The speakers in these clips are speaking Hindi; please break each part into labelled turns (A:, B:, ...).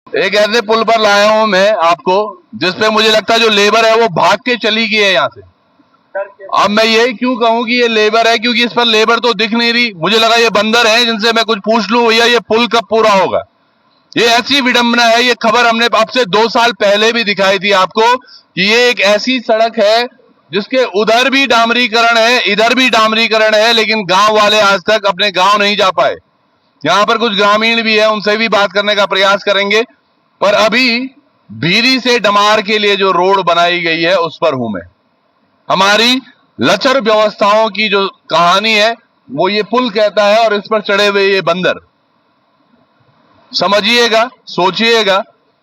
A: एक ऐसे पुल पर लाया हूं मैं आपको जिसपे मुझे लगता है जो लेबर है वो भाग के चली गई है यहाँ से। अब मैं यही क्यों कहूं कि ये लेबर है, क्योंकि इस पर लेबर तो दिख नहीं रही। मुझे लगा ये बंदर है जिनसे मैं कुछ पूछ लूं भैया ये पुल कब पूरा होगा। ये ऐसी विडंबना है। ये खबर हमने अब से 2 साल पहले भी दिखाई थी आपको कि ये एक ऐसी सड़क है जिसके उधर भी डामरीकरण है, इधर भी डामरीकरण है, लेकिन गांव वाले आज तक अपने गांव नहीं जा पाए। यहां पर कुछ ग्रामीण भी है, उनसे भी बात करने का प्रयास करेंगे। पर अभी भीरी से डमार के लिए जो रोड बनाई गई है उस पर हूं मैं। हमारी लचर व्यवस्थाओं की जो कहानी है वो ये पुल कहता है और इस पर चढ़े हुए ये बंदर। समझिएगा, सोचिएगा,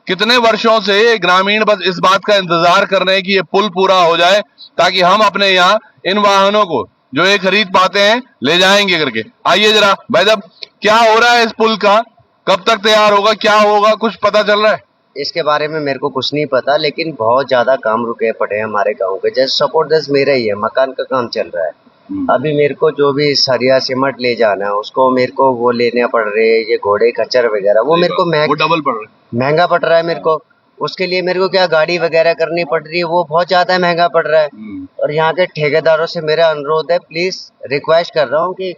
A: कितने वर्षों से ये ग्रामीण बस इस बात का इंतजार कर रहे हैं कि ये पुल पूरा हो जाए ताकि हम अपने यहाँ इन वाहनों को जो ये खरीद पाते हैं ले जाएंगे करके। आइए जरा भाई साहब, क्या हो रहा है इस पुल का, कब तक तैयार होगा, क्या होगा, कुछ पता चल रहा है?
B: इसके बारे में मेरे को कुछ नहीं पता, लेकिन बहुत ज्यादा काम रुके पड़े हैं हमारे गांव के। जैसे सपोर्ट दस मेरा ही है, मकान का काम चल रहा है। अभी मेरे को जो भी सरिया सीमेंट ले जाना है उसको मेरे को वो लेने पड़ रहे हैं, ये घोड़े खच्चर वगैरह, वो मेरे को
A: डबल पड़ रहा है,
B: महंगा पड़ रहा है मेरे को। उसके लिए मेरे को क्या गाड़ी वगैरह करनी पड़ रही है, वो बहुत ज्यादा महंगा पड़ रहा है। और यहाँ के ठेकेदारों से मेरा अनुरोध है, प्लीज रिक्वेस्ट कर रहा हूँ कि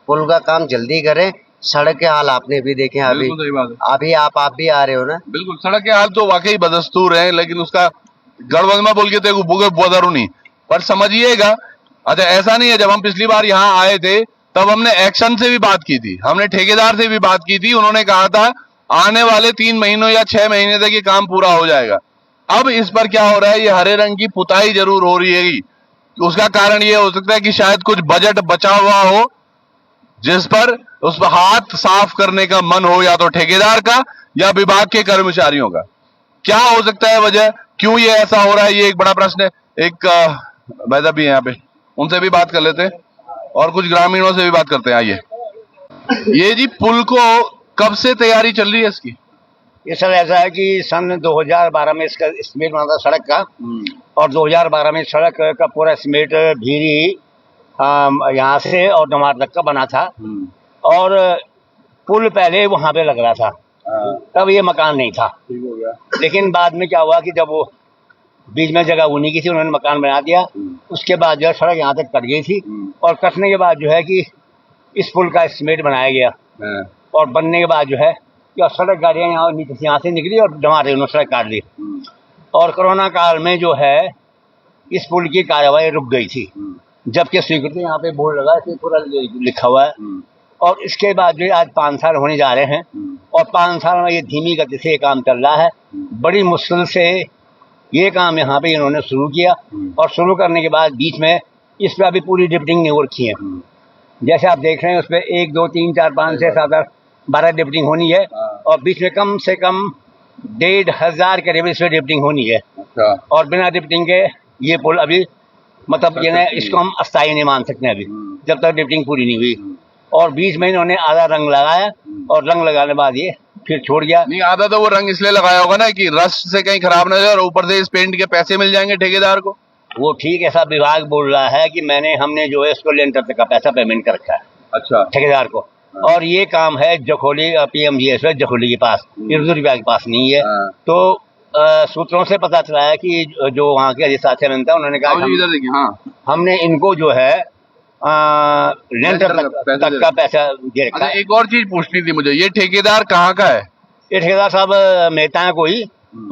B: पुल का काम जल्दी करें। सड़क के हाल आपने भी देखे हैं, अभी आप भी आ रहे हो ना।
A: बिल्कुल, सड़क के हाल तो वाकई बदस्तूर है, लेकिन उसका गड़बड़मा बोल के तो बुगे बदरू नहीं। पर समझिएगा, अच्छा ऐसा नहीं है, जब हम पिछली बार यहाँ आए थे तब हमने एक्शन से भी बात की थी, हमने ठेकेदार से भी बात की थी। उन्होंने कहा था आने वाले 3 महीनों या 6 महीने तक ये काम पूरा हो जाएगा। अब इस पर क्या हो रहा है, ये हरे रंग की पुताई जरूर हो रही है। उसका कारण ये हो सकता है कि शायद कुछ बजट बचा हुआ हो जिस पर उस पर हाथ साफ करने का मन हो, या तो ठेकेदार का या विभाग के कर्मचारियों का। क्या हो सकता है वजह, क्यों ये ऐसा हो रहा है, ये एक बड़ा प्रश्न है। एक भाई साहब भी है यहाँ पे, उनसे भी बात कर लेते हैं और कुछ ग्रामीणों से भी बात करते हैं। आइए, ये जी पुल को कब से तैयारी चल रही है इसकी?
C: ये सर ऐसा है कि सन 2012 में इसका एस्टिमेट बना था सड़क का, और 2012 में सड़क का पूरा एस्टिमेट भीरी यहाँ से और डमार तक का बना था। और पुल पहले वहां पे लग रहा था, तब ये मकान नहीं था। लेकिन बाद में क्या हुआ कि जब वो बीच में जगह उन्हीं की थी, उन्होंने मकान बना दिया। उसके बाद जो है सड़क यहाँ तक कट गई थी, और कटने के बाद जो है कि इस पुल का एस्टिमेट बनाया गया, और बनने के बाद जो है कि सड़क गाड़ियां यहाँ से निकली और डमार उन्होंने सड़क काट ली। और कोरोना काल में जो है इस पुल की कार्यवाही रुक गई थी, जबकि स्वीकृति यहाँ पे बोर्ड लगा है, पूरा लिखा हुआ है। और इसके बाद जो आज 5 साल होने जा रहे हैं, और 5 साल में ये धीमी गति से ये काम चल रहा है। बड़ी मुश्किल से ये काम यहाँ पे इन्होंने शुरू किया, और शुरू करने के बाद बीच में इस पर अभी पूरी डिप्टिंग नहीं हो रखी है। जैसे आप देख रहे हैं उस पर 1 2 3 4 5 6 7 8 12 डिप्टिंग होनी है, और बीच में कम से कम 1,500 करीब इस पर डिप्टिंग होनी है। और बिना डिप्टिंग के ये पुल अभी मतलब ये इसको हम अस्थायी नहीं मान सकते अभी, जब तक डिप्टिंग पूरी नहीं हुई। और बीच में इन्होंने आधा रंग लगाया, और रंग लगाने के बाद ये फिर छोड़ गया।
A: नहीं, आधा तो वो रंग इसलिए लगाया होगा ना कि रस से कहीं खराब ना जाए, और ऊपर से इस पेंट के पैसे मिल जाएंगे ठेकेदार को।
C: वो ठीक है, सब विभाग बोल रहा है कि हमने जो है इसको लेंटर तक का पैसा पेमेंट कर रखा है। अच्छा, ठेकेदार को। और ये काम है जखोली PMGS जखोली के पास, विभाग के पास नहीं है। तो सूत्रों से पता चला है कि जो वहाँ के अधिशासी था, उन्होंने कहा हमने इनको जो है लेंटर तक का पैसा दे रखा है।
A: एक और चीज पूछनी थी मुझे, ये ठेकेदार कहाँ का है?
C: ये ठेकेदार साहब मेहता है कोई,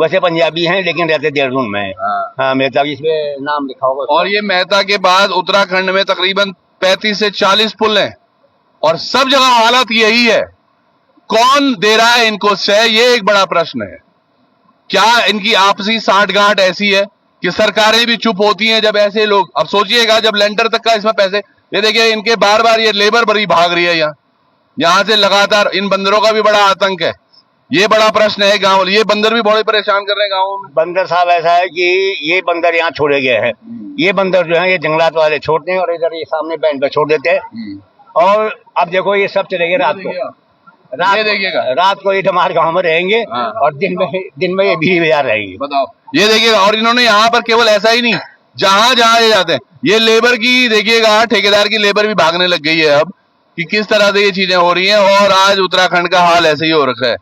C: वैसे पंजाबी हैं लेकिन रहते देहरादून में। हाँ, मेहता की इसमें नाम लिखा होगा।
A: और ये मेहता के बाद उत्तराखंड में तकरीबन 35 से 40 पुल हैं, और सब जगह हालत यही है। कौन दे रहा है इनको श्रेय, ये एक बड़ा प्रश्न है। क्या इनकी आपसी साठगांठ ऐसी है कि सरकारें भी चुप होती हैं जब ऐसे लोग, अब सोचिएगा जब लेंटर तक का इसमें पैसे, ये देखिए इनके बार बार ये लेबर बड़ी भाग रही है यहाँ से लगातार। इन बंदरों का भी बड़ा आतंक है, ये बड़ा प्रश्न है गांव। ये बंदर भी बड़े परेशान कर रहे हैं गाँवों में।
C: बंदर साहब ऐसा है कि ये बंदर यहाँ छोड़े गए हैं। ये बंदर जो है ये जंगलात वाले छोड़ते हैं, और इधर ये सामने बैंड पे छोड़ देते हैं। और अब देखो ये सब चले गए रात को, रात को ये हमारे गाँव में रहेंगे। और दिन में ये भी बाजार रहेंगे।
A: बताओ, ये देखिएगा। और इन्होंने यहाँ पर केवल ऐसा ही नहीं, जहां जहां ये जाते हैं, ये लेबर की देखिएगा, ठेकेदार की लेबर भी भागने लग गई है अब, कि किस तरह से ये चीजें हो रही हैं। और आज उत्तराखंड का हाल ऐसे ही हो रखा है।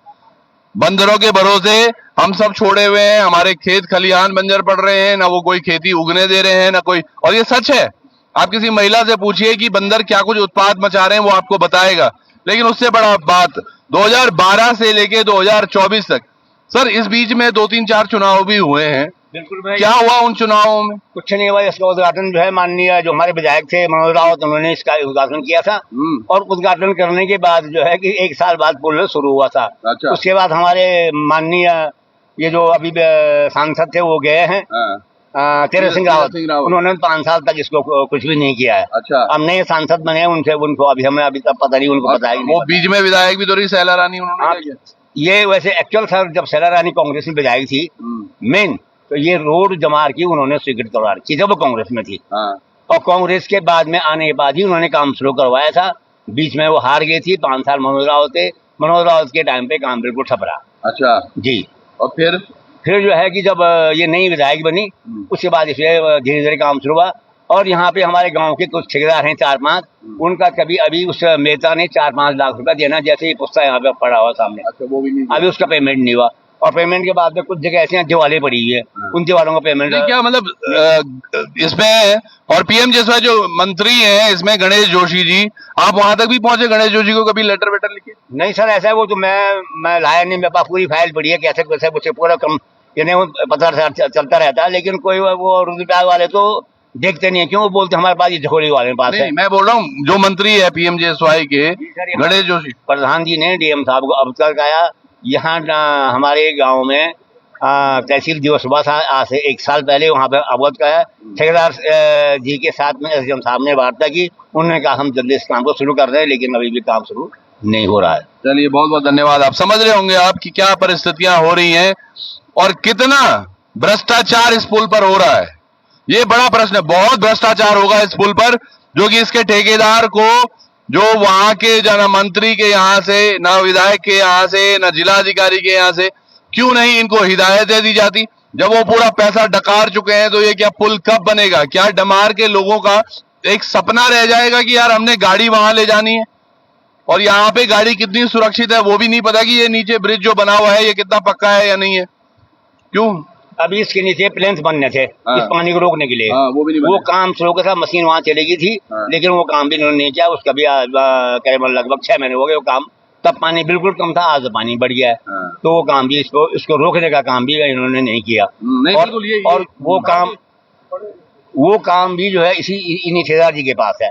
A: बंदरों के भरोसे हम सब छोड़े हुए हैं, हमारे खेत खलिहान बंजर पड़ रहे हैं, ना वो कोई खेती उगने दे रहे हैं, ना कोई। और ये सच है, आप किसी महिला से पूछिए कि बंदर क्या कुछ उत्पात मचा रहे हैं, वो आपको बताएगा। लेकिन उससे बड़ा बात 2012 से लेके 2024 तक, सर इस बीच में 2-3-4 चुनाव भी हुए हैं,
C: बिल्कुल भाई,
A: क्या हुआ उन चुनावों में?
C: कुछ नहीं हुआ। इसका उद्घाटन जो है माननीय जो हमारे विधायक थे मनोज रावत, उन्होंने इसका उद्घाटन किया था। और उद्घाटन करने के बाद जो है कि 1 साल बाद पुल शुरू हुआ था।
A: अच्छा।
C: उसके बाद हमारे माननीय ये जो अभी सांसद थे वो गए हैं, तेरह सिंह रावत, उन्होंने 5 साल तक इसको कुछ भी नहीं किया है।
A: अच्छा।
C: अब नए सांसद बने, उनसे उनको अभी हमें अभी तक पता नहीं, उनको पता ही नहीं।
A: वो बीच में विधायक भी तो रही सैला रानी, उन्होंने क्या किया?
C: ये वैसे एक्चुअल सर, जब सैला रानी कांग्रेस में विधायक थी मेन, तो ये रोड जमार की उन्होंने स्वीकृत करवा रखी जब वो कांग्रेस में थी। और कांग्रेस के बाद में आने के बाद ही उन्होंने काम शुरू करवाया था। बीच में वो हार गई थी, 5 साल मनोज रावत थे, मनोज रावत के टाइम पे काम बिल्कुल ठप रहा।
A: अच्छा
C: जी।
A: और
C: फिर जो है कि जब ये नई विधायक बनी, उसके बाद इसे धीरे धीरे काम शुरू हुआ। और यहाँ पे हमारे गांव के कुछ ठेकेदार हैं 4-5, उनका कभी अभी उस नेता ने 4-5 लाख रुपया देना, जैसे ही पुस्ता यहाँ पे पड़ा हुआ सामने।
A: अच्छा, वो भी नहीं,
C: अभी उसका पेमेंट नहीं हुआ। और पेमेंट के बाद में कुछ जगह ऐसी दिवाली पड़ी हुई है, उन दिवालों का पेमेंट
A: क्या मतलब इसमें। और पीएम जैसा जो मंत्री हैं इसमें गणेश जोशी जी, आप वहां तक भी पहुंचे गणेश जोशी को कभी लेटर वेटर लिखे?
C: नहीं सर, ऐसा है वो तो मैं लाया नहीं, मेरे पास पूरी फाइल पड़ी है, कैसे कैसे मुझसे पूरा कम पता चलता रहता है। लेकिन कोई वो रुपया वाले तो देखते नहीं है, क्यों? वो बोलते हमारे पास ये झोली वाले पास है।
A: मैं बोल रहा हूँ जो मंत्री है पीएमजेएसवाई के गणेश जोशी,
C: प्रधान जी ने डीएम साहब को अब तक आया यहाँ हमारे गांव में तहसील दिवस हुआ था आज से 1 साल पहले, वहाँ पे अवगत कराया। ठेकेदार जी के साथ में एसडीएम साहब ने वार्ता की, उन्होंने कहा हम जल्दी इस काम को शुरू कर रहे हैं, लेकिन अभी भी काम शुरू नहीं हो रहा है।
A: चलिए बहुत बहुत धन्यवाद। आप समझ रहे होंगे आप की क्या परिस्थितियां हो रही हैं और कितना भ्रष्टाचार इस पुल पर हो रहा है। ये बड़ा प्रश्न है, बहुत भ्रष्टाचार होगा इस पुल पर, जो कि इसके ठेकेदार को, जो वहां के ना मंत्री के यहाँ से, ना विधायक के यहाँ से, ना जिलाधिकारी के यहाँ से, क्यों नहीं इनको हिदायतें दी जाती? जब वो पूरा पैसा डकार चुके हैं तो ये क्या पुल कब बनेगा? क्या डमार के लोगों का एक सपना रह जाएगा कि यार हमने गाड़ी वहां ले जानी है और यहाँ पे गाड़ी कितनी सुरक्षित है वो भी नहीं पता कि ये नीचे ब्रिज जो बना हुआ है ये कितना पक्का है या नहीं है? क्यों?
C: अभी इसके नीचे प्लेन्स बनने थे इस पानी को रोकने के लिए।
A: वो भी नहीं
C: वो काम शुरू का था, मशीन वहां चलेगी थी, लेकिन वो काम भी इन्होंने नहीं किया। उसका भी करीबन लगभग 6 महीने हो गए वो काम। तब पानी बिल्कुल कम था, आज पानी बढ़ गया है। तो वो काम भी इसको रोकने का काम भी इन्होंने नहीं किया। और वो काम भी जो है इन्हीं ठेकेदार जी के पास है।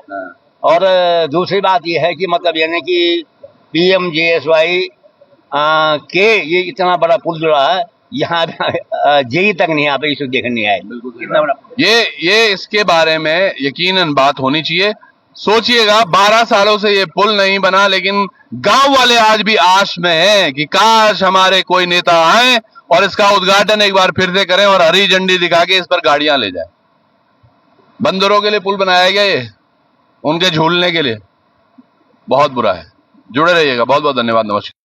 C: और दूसरी बात ये है कि मतलब यानी कि पीएमजेएसवाई के ये इतना बड़ा पुल जो रहा है, यहाँ जेई तक नहीं, यहाँ पे इसे देखने नहीं आए। इतना बड़ा
A: ये इसके बारे में यकीनन बात होनी चाहिए। सोचिएगा 12 सालों से ये पुल नहीं बना, लेकिन गांव वाले आज भी आश में हैं कि काश हमारे कोई नेता आए और इसका उद्घाटन एक बार फिर से करें और हरी झंडी दिखा के इस पर गाड़ियां ले जाए। बंदरों के लिए पुल बनाया गया ये, उनके झूलने के लिए। बहुत बुरा है। जुड़े रहिएगा। बहुत बहुत धन्यवाद। नमस्कार।